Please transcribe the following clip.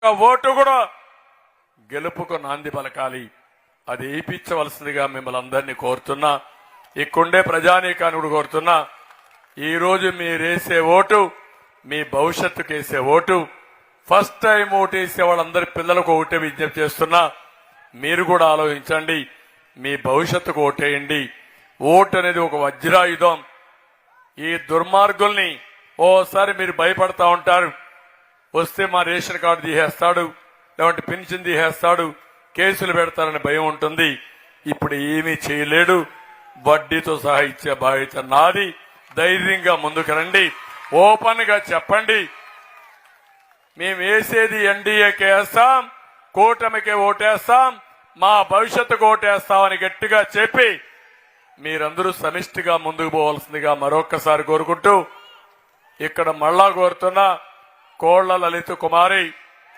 Vote కూడా గెలుపుకు నాంది పలకాలి. అది వేయించవలసిందిగా మిమ్మల్ని అందరినీ కోరుతున్నా. ఇక్కడే ప్రజానీకాన్ని కూడా కోరుతున్నా. ఈ రోజు మీరేసే ఓటు మీ భవిష్యత్తుకు వేసే ఓటు. ఫస్ట్ టైం ఓటు వేసే వాళ్ళందరి పిల్లలకు ఒకటే విజ్ఞప్తి చేస్తున్నా. మీరు కూడా ఆలోచించండి. మీ భవిష్యత్తుకు ఓటేయండి. ఓటు అనేది ఒక వజ్రాయుధం. ఈ దుర్మార్గుల్ని ఓసారి మీరు భయపడతా ఉంటారు. వస్తే మా రేషన్ కార్డు తీసేస్తాడు, లేదంటే పెన్షన్ తీసేస్తాడు, కేసులు పెడతారని భయం ఉంటుంది. ఇప్పుడు ఏమీ చేయలేడు. వడ్డీతో సహా ఇచ్చే బాధ్యత నాది. ధైర్యంగా ముందుకు రండి. ఓపెన్ గా చెప్పండి, మేము వేసేది ఎన్డీఏకి వేస్తాం, కూటమికి ఓటేస్తాం, మా భవిష్యత్తుకు ఓటేస్తామని గట్టిగా చెప్పి మీరందరూ సమిష్టిగా ముందుకు పోవాల్సిందిగా మరొక్కసారి కోరుకుంటూ ఇక్కడ మళ్ళా కోరుతున్నా. కోళ్ల లలిత కుమారి